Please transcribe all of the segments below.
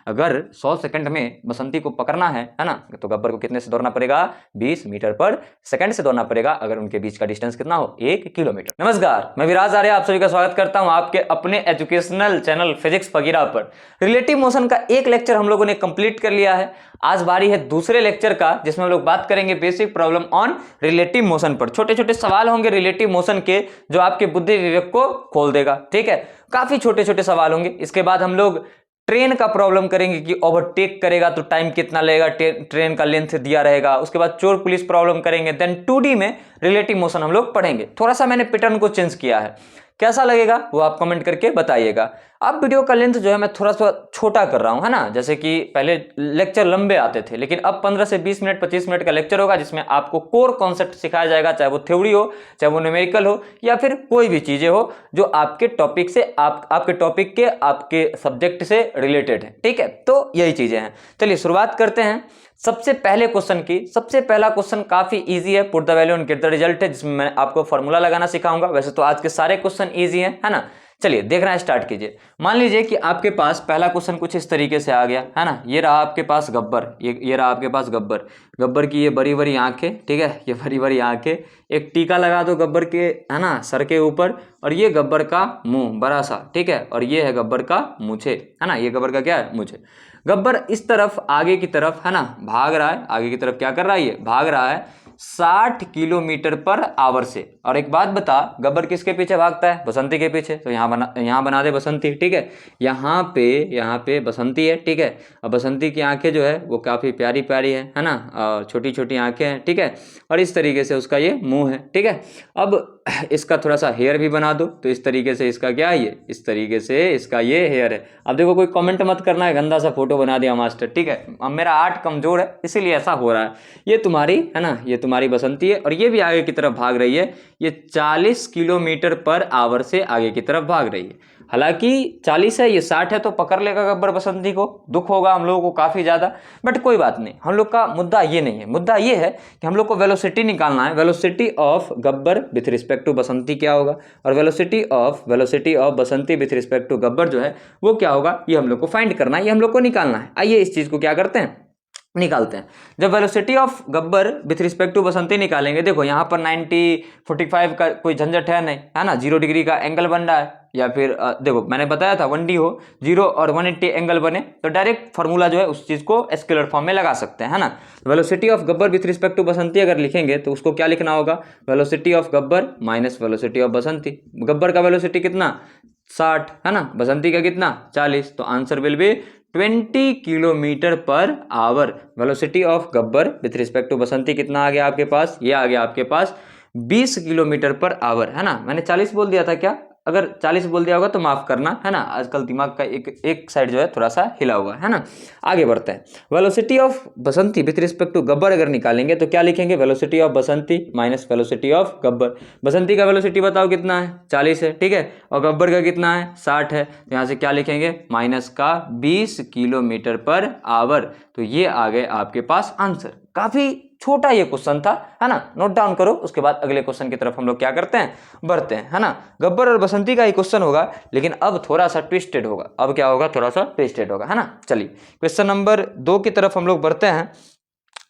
अगर 100 सेकंड में बसंती को पकड़ना है ना, तो गब्बर को कितने से दौड़ना पड़ेगा, 20 मीटर पर सेकंड से दौड़ना पड़ेगा, अगर उनके बीच का डिस्टेंस कितना हो, 1 किलोमीटर। नमस्कार, मैं विराज आर्य आप सभी का स्वागत करता हूं आपके अपने एजुकेशनल चैनल फिजिक्स वगैरह पर। रिलेटिव मोशन का एक लेक्चर हम लोगों ने कंप्लीट कर लिया है। आज बारी है दूसरे लेक्चर का, जिसमें हम लोग बात करेंगे basic problem on relative motion पर। छोटे छोटे सवाल होंगे रिलेटिव मोशन के, जो आपके बुद्धि विवेक को खोल देगा। ठीक है, काफी छोटे छोटे सवाल होंगे। इसके बाद हम लोग ट्रेन का प्रॉब्लम करेंगे कि ओवरटेक करेगा तो टाइम कितना लगेगा, ट्रेन का लेंथ दिया रहेगा। उसके बाद चोर पुलिस प्रॉब्लम करेंगे। देन 2D में रिलेटिव मोशन हम लोग पढ़ेंगे। थोड़ा सा मैंने पैटर्न को चेंज किया है, कैसा लगेगा वो आप कमेंट करके बताइएगा। अब वीडियो का लेंथ जो है मैं थोड़ा सा छोटा कर रहा हूं, है ना। जैसे कि पहले लेक्चर लंबे आते थे, लेकिन अब 15 से 20 मिनट 25 मिनट का लेक्चर होगा, जिसमें आपको कोर कॉन्सेप्ट सिखाया जाएगा, चाहे वो थ्योरी हो, चाहे वो न्यूमेरिकल हो, या फिर कोई भी चीजें हो जो आपके टॉपिक से आपके टॉपिक के आपके सब्जेक्ट से रिलेटेड है। ठीक है, तो यही चीजें हैं। चलिए शुरुआत करते हैं सबसे पहले क्वेश्चन की। सबसे पहला क्वेश्चन काफी इजी है, put the value and get the result है, जिसमें मैं आपको फॉर्मूला लगाना सिखाऊंगा। वैसे तो आज के सारे क्वेश्चन इजी हैं, है ना। चलिए देखना स्टार्ट कीजिए। मान लीजिए कि आपके पास पहला क्वेश्चन कुछ इस तरीके से आ गया, है ना। ये रहा आपके पास गब्बर, ये रहा आपके पास गब्बर। गब्बर की ये बड़ी बड़ी आंखें, ठीक है, ये बड़ी बड़ी आंखें। एक टीका लगा दो गब्बर के, है ना, सर के ऊपर, और ये गब्बर का मुंह बड़ा सा, ठीक है, और ये है गब्बर का मूछे, है ना। ये गब्बर का क्या है, मूछे। गब्बर इस तरफ आगे की तरफ, है ना, भाग रहा है। आगे की तरफ क्या कर रहा है, ये भाग रहा है 60 किलोमीटर पर आवर से। और एक बात बता, गब्बर किसके पीछे भागता है, बसंती के पीछे। तो यहाँ बना दे बसंती, ठीक है। यहाँ पे बसंती है, ठीक है। और बसंती की आंखें जो है वो काफी प्यारी प्यारी है ना, और छोटी छोटी आंखें हैं, ठीक है। और इस तरीके से उसका ये मुंह है, ठीक है। अब इसका थोड़ा सा हेयर भी बना दो, तो इस तरीके से इसका क्या है, ये इस तरीके से इसका ये हेयर है। अब देखो कोई कमेंट मत करना है गंदा सा फोटो बना दिया मास्टर, ठीक है। अब मेरा आर्ट कमजोर है, इसीलिए ऐसा हो रहा है। ये तुम्हारी, है ना, ये तुम्हारी बसंती है, और ये भी आगे की तरफ भाग रही है। ये 40 किलोमीटर पर आवर से आगे की तरफ भाग रही है। हालांकि 40 है, ये 60 है, तो पकड़ लेगा गब्बर बसंती को। दुख होगा हम लोगों को काफी ज्यादा, बट कोई बात नहीं। हम लोग का मुद्दा ये नहीं है। मुद्दा ये है कि हम लोग को वेलोसिटी निकालना है। Velocity of Gabbar with respect to Basanti क्या होगा, और velocity of Basanti with respect to Gabbar जो है वो क्या होगा, ये हम लोग को फाइंड करना है, ये हम लोग को निकालना है। आइए इस चीज को क्या करते हैं, निकालते हैं। जब velocity of Gabbar with respect to Basanti निकालेंगे, देखो यहाँ पर 90 45 का कोई झंझट है नहीं, है ना। 0 डिग्री का एंगल बन रहा है, या फिर देखो मैंने बताया था 1D हो, 0 और 180 एंगल बने, तो डायरेक्ट फार्मूला जो है उस चीज को स्केलर फॉर्म में लगा सकते हैं, है ना। Velocity of Gabbar with respect to Basanti अगर लिखेंगे तो उसको क्या लिखना होगा, velocity of Gabbar minus velocity of Basanti. Gabbar का वेलोसिटी कितना, 60, है ना, बसंती का कितना, 40। तो answer will be 20 kilometre per hour. Velocity of Gabbar with respect to Basanti कितना आ गया आपके पास, ये आ गया आपके पास 20 किलोमीटर पर आवर, है ना। मैंने 40 बोल दिया था क्या, अगर 40 बोल दिया होगा तो माफ करना, है ना। आजकल दिमाग का एक साइड जो है थोड़ा सा हिला हुआ है ना। आगे बढ़ते हैं। Velocity of Basanti with respect to Gabbar अगर निकालेंगे तो क्या लिखेंगे, velocity of Basanti minus velocity of Gabbar. Basanti का वेलोसिटी बताओ कितना है, 40 है, ठीक है, और गब्बर का कितना है, 60 है। तो यहाँ से क्या लिखेंगे, माइनस का 20 किलोमीटर पर आवर। तो ये आ गए आपके पास आंसर। काफी छोटा ये क्वेश्चन था, है ना। नोट डाउन करो, उसके बाद अगले क्वेश्चन की तरफ हम लोग क्या करते हैं, बढ़ते हैं, है ना। गब्बर और बसंती का ही क्वेश्चन होगा, लेकिन अब थोड़ा सा ट्विस्टेड होगा। अब क्या होगा, थोड़ा सा ट्विस्टेड होगा, है ना। चलिए क्वेश्चन नंबर 2 की तरफ हम लोग बढ़ते हैं।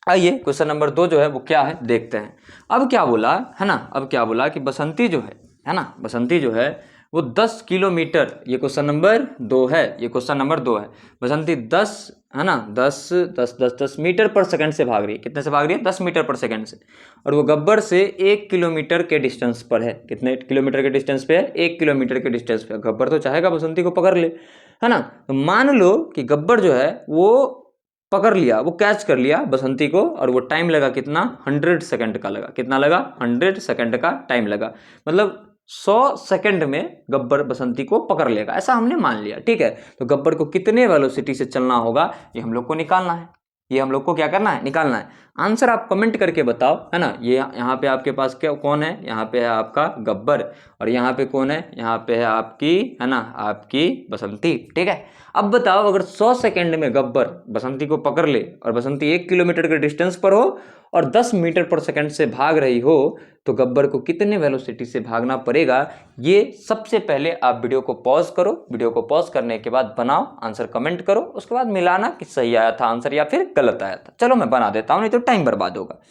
आइए क्वेश्चन नंबर 2 जो है वो क्या है देखते हैं। अब क्या बोला, है ना, अब क्या बोला कि बसंती जो है ना, बसंती जो है वो 10 किलोमीटर, ये क्वेश्चन नंबर 2 है, ये क्वेश्चन नंबर 2 है। बसंती 10, है ना, 10 मीटर पर सेकंड से भाग रही है। कितने से भाग रही है, 10 मीटर पर सेकंड से। और वो गब्बर से 1 किलोमीटर के डिस्टेंस पर है। कितने किलोमीटर के डिस्टेंस पे है, 1 किलोमीटर के डिस्टेंस पे। गब्बर तो चाहेगा बसंती को पकड़ ले, है ना। तो मान लो कि गब्बर जो है वो पकड़ लिया, वो कैच कर लिया बसंती को, और वो टाइम लगा कितना, 100 सेकंड का लगा। कितना लगा, 100 सेकंड का टाइम लगा। मतलब 100 सेकंड में गब्बर बसंती को पकड़ लेगा, ऐसा हमने मान लिया, ठीक है। तो गब्बर को कितने वेलोसिटी से चलना होगा, ये हम लोग को निकालना है। ये हम लोग को क्या करना है, निकालना है। आंसर आप कमेंट करके बताओ, है ना। ये यहाँ पे आपके पास क्या कौन है, यहाँ पे है आपका गब्बर, और यहाँ पे कौन है, यहाँ पे है आपकी, है ना, आपकी बसंती। ठीक है, अब बताओ अगर 100 सेकंड में गब्बर बसंती को पकड़ ले और बसंती 1 किलोमीटर के डिस्टेंस पर हो और 10 मीटर पर सेकंड से भाग रही हो, तो गब्बर को कितने वेलोसिटी से भागना पड़ेगा। ये सबसे पहले आप वीडियो को पॉज करो, वीडियो को पॉज करने के बाद बनाओ, आंसर कमेंट करो, उसके बाद मिलाना कि सही आया था आंसर या फिर गलत आया था। चलो मैं बना देता हूँ, नहीं तो टाइम बर्बाद होगा।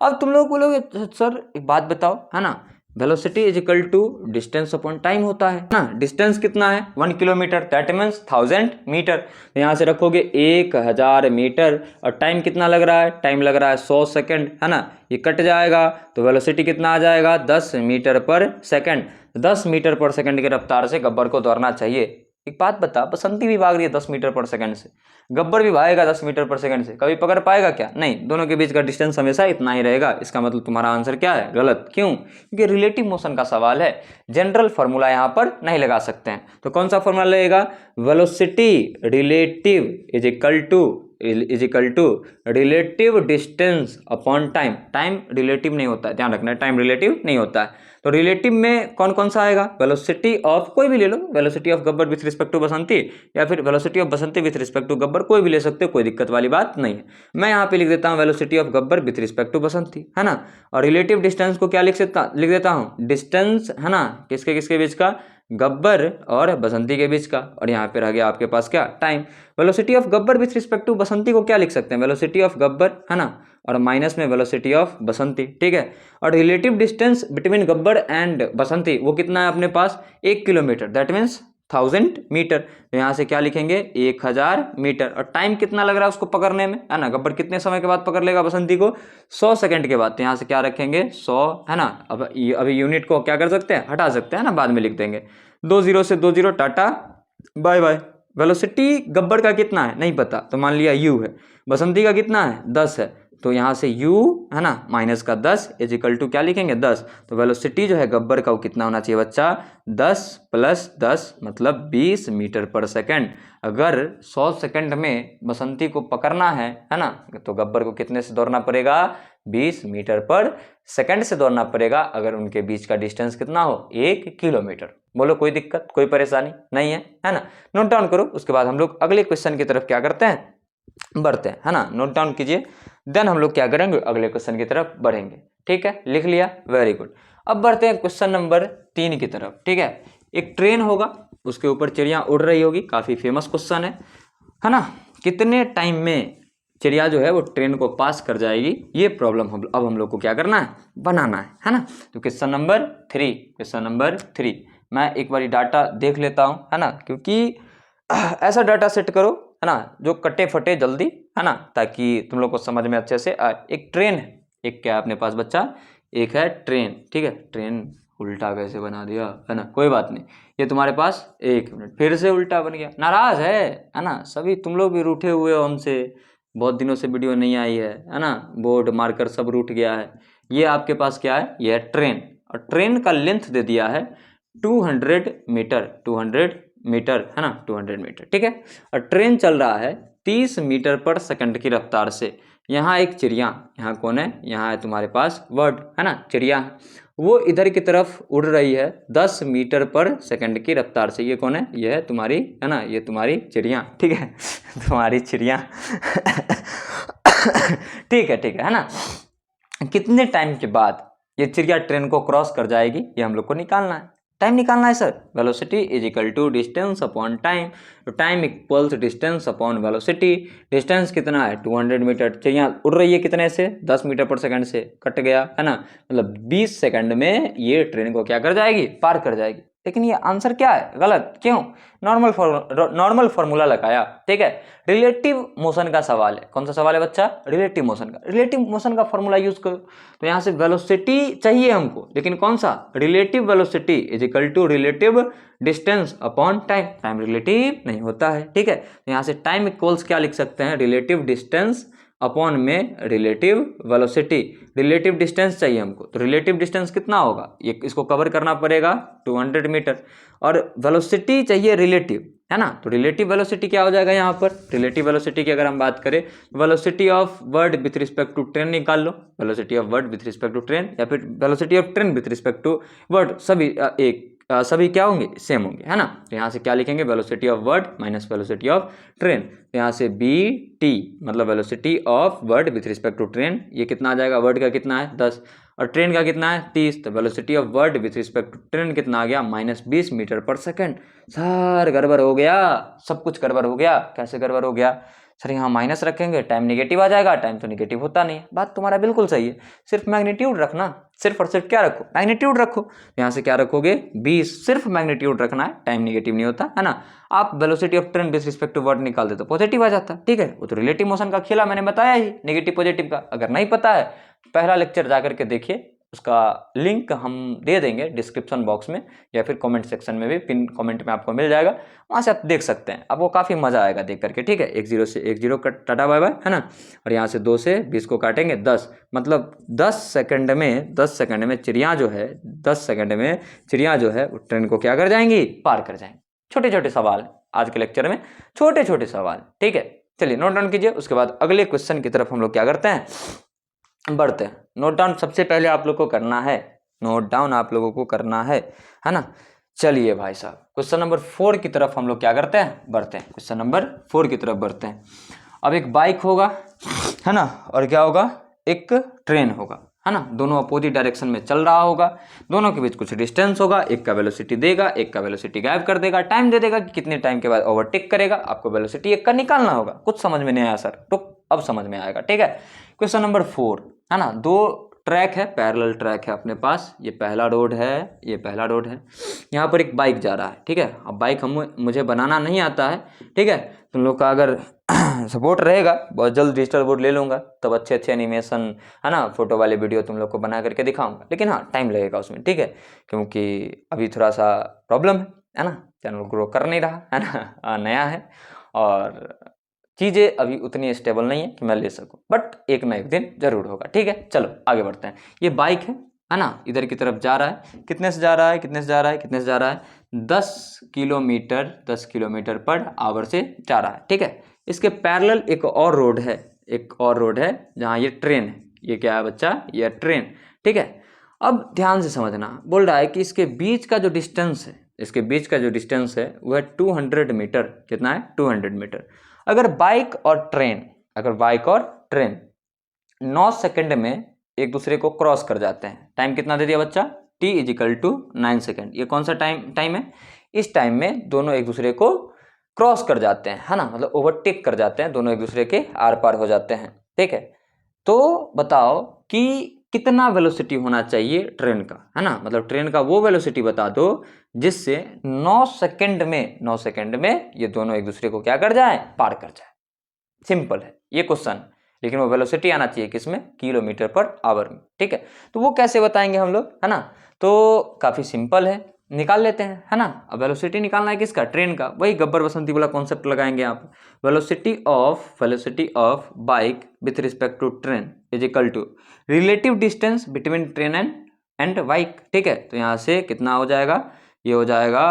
अब तुम लोग बोलोगे सर एक बात बताओ, है ना, velocity is equal to distance upon time होता है ना। डिस्टेंस कितना है 1 किलोमीटर, दैट मीन्स 1000 मीटर। तो यहाँ से रखोगे 1000 मीटर, और टाइम कितना लग रहा है, टाइम लग रहा है 100 सेकंड, है ना। ये कट जाएगा तो वेलोसिटी कितना आ जाएगा 10 मीटर पर सेकंड। 10 मीटर पर सेकंड की रफ्तार से गब्बर को दौड़ना चाहिए। एक बात बता, बसंती भी भाग रही है 10 मीटर पर सेकंड से, गब्बर भी भागेगा 10 मीटर पर सेकंड से, कभी पकड़ पाएगा क्या? नहीं, दोनों के बीच का डिस्टेंस हमेशा इतना ही रहेगा। इसका मतलब तुम्हारा आंसर क्या है, गलत। क्यों? क्योंकि रिलेटिव मोशन का सवाल है, जनरल फॉर्मूला यहाँ पर नहीं लगा सकते हैं। तो कौन सा फॉर्मूला लगेगा, velocity relative is equal to relative distance upon time. Time relative नहीं होता है, ध्यान रखना, टाइम रिलेटिव नहीं होता है। तो रिलेटिव में कौन कौन सा आएगा, वेलोसिटी ऑफ कोई भी ले लो, velocity of Gabbar with respect to Basanti, या फिर velocity of Basanti with respect to Gabbar, कोई भी ले सकते हो, कोई दिक्कत वाली बात नहीं है। मैं यहाँ पे लिख देता हूँ velocity of Gabbar with respect to Basanti, है ना। और रिलेटिव डिस्टेंस को क्या लिख देता हूँ, डिस्टेंस, है ना, किसके किसके बीच का, गब्बर और बसंती के बीच का। और यहाँ पे रह गया आपके पास क्या, time. Velocity of Gabbar with respect to Basanti को क्या लिख सकते हैं, वेलोसिटी ऑफ गब्बर, है ना, और माइनस में वेलोसिटी ऑफ बसंती। ठीक है, और relative distance between Gabbar and Basanti वो कितना है अपने पास, 1 किलोमीटर, दैट मीन्स 1000 मीटर। तो यहाँ से क्या लिखेंगे, 1000 मीटर। और टाइम कितना लग रहा है उसको पकड़ने में, है ना, गब्बर कितने समय के बाद पकड़ लेगा बसंती को, 100 सेकंड के बाद। तो यहाँ से क्या रखेंगे 100, है ना। अब अभी यूनिट को क्या कर सकते हैं, हटा सकते हैं ना, बाद में लिख देंगे। 2 0 से 2 0, tata bye bye. Velocity Gabbar का कितना है नहीं पता, तो मान लिया u है, बसंती का कितना है 10 है, तो यहाँ से u, है ना, माइनस का 10 इज इक्वल टू क्या लिखेंगे 10। तो वेलोसिटी जो है गब्बर का वो कितना होना चाहिए बच्चा, 10 + 10 मतलब 20 मीटर पर सेकंड। अगर 100 सेकंड में बसंती को पकड़ना है ना, तो गब्बर को कितने से दौड़ना पड़ेगा, 20 मीटर पर सेकंड से दौड़ना पड़ेगा, अगर उनके बीच का डिस्टेंस कितना हो, 1 किलोमीटर। बोलो कोई दिक्कत, कोई परेशानी नहीं है ना। नोट डाउन करो, उसके बाद हम लोग अगले क्वेश्चन की तरफ क्या करते हैं, बढ़ते हैं, है ना। नोट डाउन कीजिए, देन हम लोग क्या करेंगे, अगले क्वेश्चन की तरफ बढ़ेंगे। ठीक है, लिख लिया, वेरी गुड। अब बढ़ते हैं क्वेश्चन नंबर 3 की तरफ। ठीक है, एक ट्रेन होगा, उसके ऊपर चिड़िया उड़ रही होगी, काफी फेमस क्वेश्चन है ना। कितने टाइम में चिड़िया जो है वो ट्रेन को पास कर जाएगी, ये प्रॉब्लम अब हम लोग को क्या करना है, बनाना है ना। तो क्वेश्चन नंबर 3 मैं एक बारी डाटा देख लेता हूँ, है ना, क्योंकि ऐसा डाटा सेट करो, है ना, जो कटे फटे जल्दी, है ना, ताकि तुम लोग को समझ में अच्छे से आए। एक ट्रेन है, एक क्या अपने पास बच्चा, एक है ट्रेन। ठीक है, ट्रेन उल्टा कैसे बना दिया, है ना, कोई बात नहीं। ये तुम्हारे पास, एक मिनट, फिर से उल्टा बन गया, नाराज है ना। सभी तुम लोग भी रूठे हुए हो हमसे, बहुत दिनों से वीडियो नहीं आई है ना, बोर्ड मार्कर सब रूठ गया है। ये आपके पास क्या है, ये है ट्रेन, और ट्रेन का लेंथ दे दिया है 200 मीटर, 200 मीटर, है ना, 200 मीटर। ठीक है, और ट्रेन चल रहा है 30 मीटर पर सेकंड की रफ्तार से। यहाँ एक चिड़िया, यहाँ कौन है, यहाँ है तुम्हारे पास बर्ड, है ना, चिड़िया, वो इधर की तरफ उड़ रही है 10 मीटर पर सेकंड की रफ्तार से। ये कौन है, ये है तुम्हारी, है ना, ये तुम्हारी चिड़िया। ठीक है तुम्हारी चिड़िया ठीक है ना। कितने टाइम के बाद ये चिड़िया ट्रेन को क्रॉस कर जाएगी, ये हम लोग को निकालना है। टाइम निकालना है sir, velocity is equal to distance upon time. तो time equals distance upon velocity. Distance कितना है 200 मीटर, चिड़िया उड़ रही है कितने से, 10 मीटर पर सेकंड से, कट गया, है ना, मतलब 20 सेकंड में ये ट्रेन को क्या कर जाएगी, पार कर जाएगी। लेकिन ये आंसर क्या है, गलत। क्यों, नॉर्मल फॉर्मूला लगाया। ठीक है, रिलेटिव मोशन का सवाल है। कौन सा सवाल है बच्चा, रिलेटिव मोशन का। रिलेटिव मोशन का फॉर्मूला यूज करो, तो यहाँ से वेलोसिटी चाहिए हमको, लेकिन कौन सा, relative velocity is equal to relative distance upon time. Time relative नहीं होता है। ठीक है, तो यहाँ से टाइम इक्वल्स क्या लिख सकते हैं, रिलेटिव डिस्टेंस अपॉन में रिलेटिव वेलोसिटी। रिलेटिव डिस्टेंस चाहिए हमको, तो रिलेटिव डिस्टेंस कितना होगा, ये इसको कवर करना पड़ेगा 200 मीटर, और वेलोसिटी चाहिए रिलेटिव, है ना। तो रिलेटिव वेलोसिटी क्या हो जाएगा यहाँ पर, रिलेटिव वेलोसिटी की अगर हम बात करें, velocity of bird with respect to train निकाल लो, velocity of bird with respect to train, या फिर velocity of train with respect to bird, सभी क्या होंगे, सेम होंगे, है ना। तो यहाँ से क्या लिखेंगे, velocity of bird minus velocity of train, तो यहाँ से बी टी मतलब velocity of bird with respect to train, ये कितना आ जाएगा, वर्ड का कितना है 10 और ट्रेन का कितना है 30, तो velocity of bird with respect to train कितना आ गया, -20 मीटर पर सेकेंड। सर गड़बड़ हो गया, सब कुछ गड़बड़ हो गया, कैसे गड़बड़ हो गया सर, यहाँ माइनस रखेंगे टाइम निगेटिव आ जाएगा, टाइम तो निगेटिव होता नहीं है, बात तुम्हारा बिल्कुल सही है, सिर्फ मैग्नीट्यूड रखना, सिर्फ और सिर्फ क्या रखो, मैग्नीट्यूड रखो, यहाँ से क्या रखोगे 20, सिर्फ मैग्नीट्यूड रखना है, टाइम निगेटिव नहीं होता, है ना। आप velocity of train with respect to bird निकाल दे तो पॉजिटिव आ जाता, ठीक है, वो तो रिलेटिव मोशन का खेला मैंने बताया ही, नेगेटिव पॉजिटिव का। अगर नहीं पता है पहला लेक्चर जाकर के देखिए, उसका लिंक हम दे देंगे डिस्क्रिप्शन बॉक्स में या फिर कमेंट सेक्शन में भी, पिन कमेंट में आपको मिल जाएगा, वहाँ से आप देख सकते हैं, आपको काफ़ी मज़ा आएगा देख करके, ठीक है। 10 से 10 का टाटा बाय बाय, है ना, और यहाँ से 2 से 20 को काटेंगे 10, मतलब 10 सेकंड में चिड़िया जो है, 10 सेकंड में चिड़िया जो है वो ट्रेन को क्या कर जाएंगी, पार कर जाएंगी। छोटे छोटे सवाल आज के लेक्चर में, छोटे छोटे सवाल, ठीक है। चलिए नोट डाउन कीजिए, उसके बाद अगले क्वेश्चन की तरफ हम लोग क्या करते हैं, बढ़ते हैं। नोट डाउन सबसे पहले आप लोग को करना है, नोट डाउन आप लोगों को करना है ना। चलिए भाई साहब, क्वेश्चन नंबर 4 की तरफ हम लोग क्या करते हैं, बढ़ते हैं, क्वेश्चन नंबर 4 की तरफ बढ़ते हैं। अब एक बाइक होगा, है ना, और क्या होगा, एक ट्रेन होगा, है ना, दोनों अपोजिट डायरेक्शन में चल रहा होगा, दोनों के बीच कुछ डिस्टेंस होगा, एक का वेलोसिटी देगा, एक का वेलोसिटी गायब कर देगा, टाइम दे देगा कि कितने टाइम के बाद ओवरटेक करेगा, आपको वेलोसिटी एक का निकालना होगा। कुछ समझ में नहीं आया सर, तो अब समझ में आएगा, ठीक है। क्वेश्चन नंबर 4, है ना, 2 ट्रैक है, पैरेलल ट्रैक है अपने पास, ये पहला रोड है, ये पहला रोड है, यहाँ पर एक बाइक जा रहा है, ठीक है। अब बाइक मुझे बनाना नहीं आता है, ठीक है, तुम लोग का अगर सपोर्ट रहेगा, बहुत जल्द डिजिटल बोर्ड ले लूँगा, तब अच्छे अच्छे एनिमेशन, है ना, फोटो वाले वीडियो तुम लोग को बना करके दिखाऊंगा, लेकिन हाँ टाइम लगेगा उसमें, ठीक है, क्योंकि अभी थोड़ा सा प्रॉब्लम है ना, चैनल ग्रो कर नहीं रहा है ना, नया है और चीज़ें अभी उतनी स्टेबल नहीं है कि मैं ले सकूं, बट एक ना एक दिन जरूर होगा, ठीक है। चलो आगे बढ़ते हैं। ये बाइक है ना, इधर की तरफ जा रहा है, कितने से जा रहा है, कितने से जा रहा है, कितने से जा रहा है, 10 किलोमीटर पर आवर से जा रहा है, ठीक है। इसके पैरेलल एक और रोड है, एक और रोड है जहाँ ये ट्रेन है, ये क्या है बच्चा, ये ट्रेन, ठीक है। अब ध्यान से समझना, बोल रहा है कि इसके बीच का जो डिस्टेंस है, इसके बीच का जो डिस्टेंस है वह 200 मीटर, कितना है 200 मीटर। अगर बाइक और ट्रेन 9 सेकंड में एक दूसरे को क्रॉस कर जाते हैं, टाइम कितना दे दिया बच्चा, t = 9 सेकंड, ये कौन सा टाइम है, इस टाइम में दोनों एक दूसरे को क्रॉस कर जाते हैं, है ना, मतलब ओवरटेक कर जाते हैं, दोनों एक दूसरे के आर पार हो जाते हैं, ठीक है। तो बताओ कि कितना वेलोसिटी होना चाहिए ट्रेन का, है ना, मतलब ट्रेन का वो वेलोसिटी बता दो जिससे 9 सेकंड में ये दोनों एक दूसरे को क्या कर जाए, पार कर जाए। सिंपल है ये क्वेश्चन, लेकिन वो वेलोसिटी आना चाहिए किसमें, किलोमीटर पर आवर में, ठीक है। तो वो कैसे बताएंगे हम लोग, है ना, तो काफ़ी सिंपल है, निकाल लेते हैं, है ना। अब वेलोसिटी निकालना है किसका, ट्रेन का, वही गब्बर बसंती वाला कॉन्सेप्ट लगाएंगे यहाँ पर। Velocity of bike with respect to train is equal to relative distance between train and bike, ठीक है। तो यहाँ से कितना हो जाएगा, ये हो जाएगा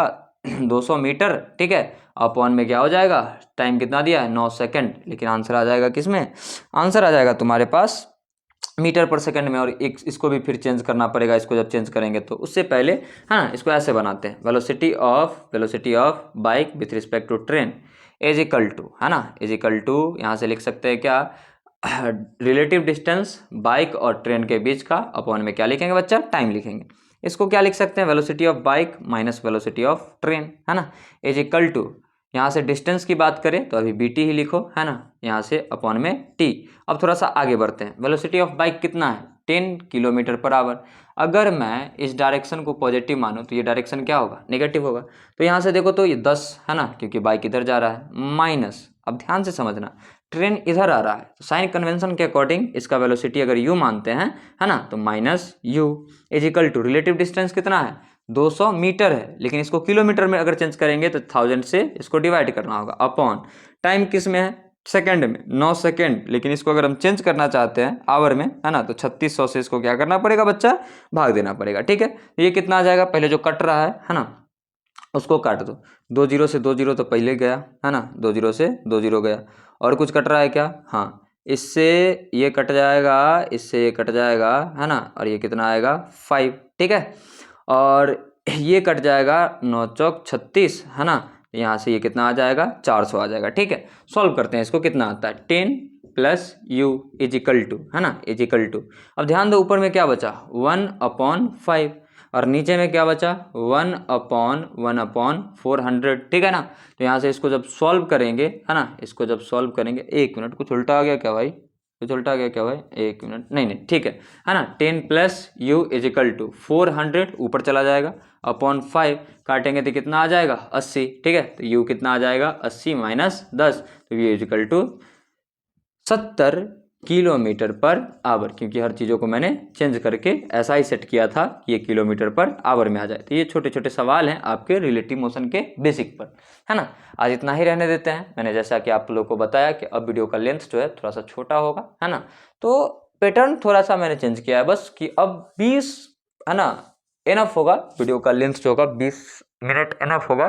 200 मीटर, ठीक है, अपॉन में क्या हो जाएगा, टाइम कितना दिया है 9 सेकंड, लेकिन आंसर आ जाएगा किसमें, आंसर आ जाएगा तुम्हारे पास मीटर पर सेकंड में। और एक इसको भी फिर चेंज करना पड़ेगा, इसको जब चेंज करेंगे तो उससे पहले, हाँ, इसको ऐसे बनाते हैं, velocity of bike with respect to train is equal to, है ना, इज इक्वल टू, यहाँ से लिख सकते हैं क्या, रिलेटिव डिस्टेंस बाइक और ट्रेन के बीच का, अपॉन में क्या लिखेंगे बच्चा, टाइम लिखेंगे। इसको क्या लिख सकते हैं, velocity of bike minus velocity of train, है ना, इज इक्वल टू, यहाँ से डिस्टेंस की बात करें तो अभी BT ही लिखो, है ना, यहाँ से अपॉन में T। अब थोड़ा सा आगे बढ़ते हैं, वेलोसिटी ऑफ बाइक कितना है, 10 किलोमीटर पर आवर। अगर मैं इस डायरेक्शन को पॉजिटिव मानूँ तो ये डायरेक्शन क्या होगा, नेगेटिव होगा। तो यहाँ से देखो तो ये 10 है ना, क्योंकि बाइक इधर जा रहा है, माइनस, अब ध्यान से समझना, ट्रेन इधर आ रहा है, तो साइन कन्वेंशन के अकॉर्डिंग इसका वेलोसिटी अगर u मानते हैं, है ना, तो -u is equal to, relative distance कितना है 200 मीटर है, लेकिन इसको किलोमीटर में अगर चेंज करेंगे तो 1000 से इसको डिवाइड करना होगा, अपॉन टाइम किस में है सेकंड में 9 सेकंड, लेकिन इसको अगर हम चेंज करना चाहते हैं आवर में, है ना, तो 3600 से इसको क्या करना पड़ेगा बच्चा, भाग देना पड़ेगा। ठीक है, ये कितना आ जाएगा, पहले जो कट रहा है ना, उसको काट दो। 2 जीरो से 2 जीरो तो पहले गया, है ना, 2 जीरो से 2 जीरो गया। और कुछ कट रहा है क्या, हाँ, इससे ये कट जाएगा, इससे ये कट जाएगा, है ना, और ये कितना आएगा 5। ठीक है, और ये कट जाएगा 9 चौक 36, है ना, यहाँ से ये कितना आ जाएगा 400 आ जाएगा। ठीक है, सॉल्व करते हैं इसको, कितना आता है 10 plus u is equal to, है ना, इज इक्वल टू, अब ध्यान दो ऊपर में क्या बचा 1/5 और नीचे में क्या बचा 1/400। ठीक है ना, तो यहाँ से इसको जब सॉल्व करेंगे, है ना, इसको जब सॉल्व करेंगे, 1 मिनट, कुछ उल्टा आ गया क्या भाई, कुछ उल्टा आ गया क्या भाई, 1 मिनट, नहीं, ठीक है ना, 10 plus u is equal to 400, ऊपर चला जाएगा, अपॉन 5 काटेंगे तो कितना आ जाएगा 80। ठीक है, तो यू कितना आ जाएगा 80 माइनस 10, तो u is equal to 70 kilometre per hour, क्योंकि हर चीज़ों को मैंने चेंज करके ऐसा ही सेट किया था कि ये किलोमीटर पर आवर में आ जाए। तो ये छोटे छोटे सवाल हैं आपके रिलेटिव मोशन के बेसिक पर, है ना। आज इतना ही रहने देते हैं। मैंने जैसा कि आप लोगों को बताया कि अब वीडियो का लेंथ जो है थोड़ा सा छोटा होगा, है ना, तो पैटर्न थोड़ा सा मैंने चेंज किया है बस, कि अब 20, है ना, इनफ होगा। वीडियो का लेंथ जो होगा 20 मिनट इनफ होगा।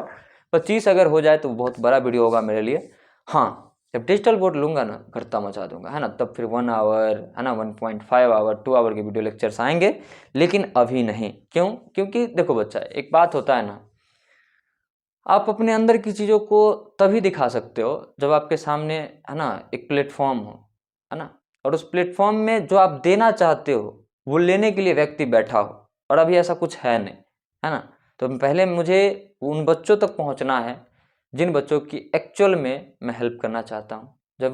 25 अगर हो जाए तो बहुत बड़ा वीडियो होगा मेरे लिए। हाँ, जब डिजिटल बोर्ड लूँगा ना, करता मचा दूंगा, है ना, तब फिर 1 आवर, है ना, 1.5 आवर, 2 आवर के वीडियो लेक्चर्स आएंगे, लेकिन अभी नहीं। क्यों? क्योंकि देखो बच्चा, एक बात होता है ना, आप अपने अंदर की चीज़ों को तभी दिखा सकते हो जब आपके सामने, है ना, एक प्लेटफॉर्म हो, है ना, और उस प्लेटफॉर्म में जो आप देना चाहते हो वो लेने के लिए व्यक्ति बैठा हो, और अभी ऐसा कुछ है नहीं, है ना। तो पहले मुझे उन बच्चों तक पहुंचना है जिन बच्चों की एक्चुअल में मैं हेल्प करना चाहता हूं। जब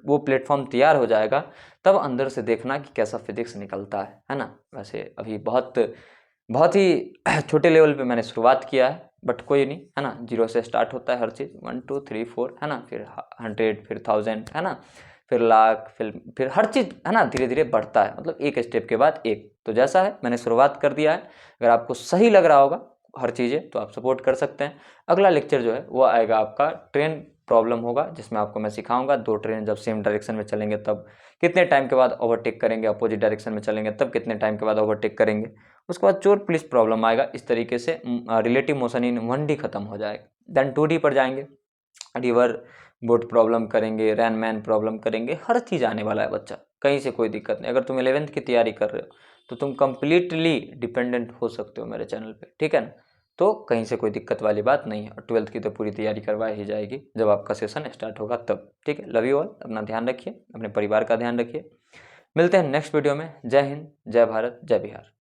वो प्लेटफॉर्म तैयार हो जाएगा, तब अंदर से देखना कि कैसा फिजिक्स निकलता है ना। वैसे अभी बहुत बहुत ही छोटे लेवल पे मैंने शुरुआत किया है, बट कोई नहीं, है ना, 0 से स्टार्ट होता है हर चीज़, 1 2 3 4, है ना, फिर 100, फिर 1000, है ना, फिर लाख, फिर हर चीज़, है ना, धीरे धीरे बढ़ता है, मतलब एक स्टेप के बाद एक। तो जैसा है मैंने शुरुआत कर दिया है, अगर आपको सही लग रहा होगा हर चीज़ें तो आप सपोर्ट कर सकते हैं। अगला लेक्चर जो है वो आएगा आपका ट्रेन प्रॉब्लम होगा, जिसमें आपको मैं सिखाऊंगा 2 ट्रेन जब सेम डायरेक्शन में चलेंगे तब कितने टाइम के बाद ओवरटेक करेंगे, अपोजिट डायरेक्शन में चलेंगे तब कितने टाइम के बाद ओवरटेक करेंगे। उसके बाद चोर पुलिस प्रॉब्लम आएगा। इस तरीके से रिलेटिव मोशन इन 1D खत्म हो जाएगा। देन 2D पर जाएंगे, रिवर बोट प्रॉब्लम करेंगे, रैन मैन प्रॉब्लम करेंगे, हर चीज़ आने वाला है बच्चा, कहीं से कोई दिक्कत नहीं। अगर तुम 11th की तैयारी कर रहे हो तो तुम कंप्लीटली डिपेंडेंट हो सकते हो मेरे चैनल पे, ठीक है ना। तो कहीं से कोई दिक्कत वाली बात नहीं है, और 12th की तो पूरी तैयारी करवाई ही जाएगी जब आपका सेशन स्टार्ट होगा तब, ठीक है। लव यू ऑल, अपना ध्यान रखिए, अपने परिवार का ध्यान रखिए। मिलते हैं नेक्स्ट वीडियो में। जय हिंद, जय भारत, जय बिहार।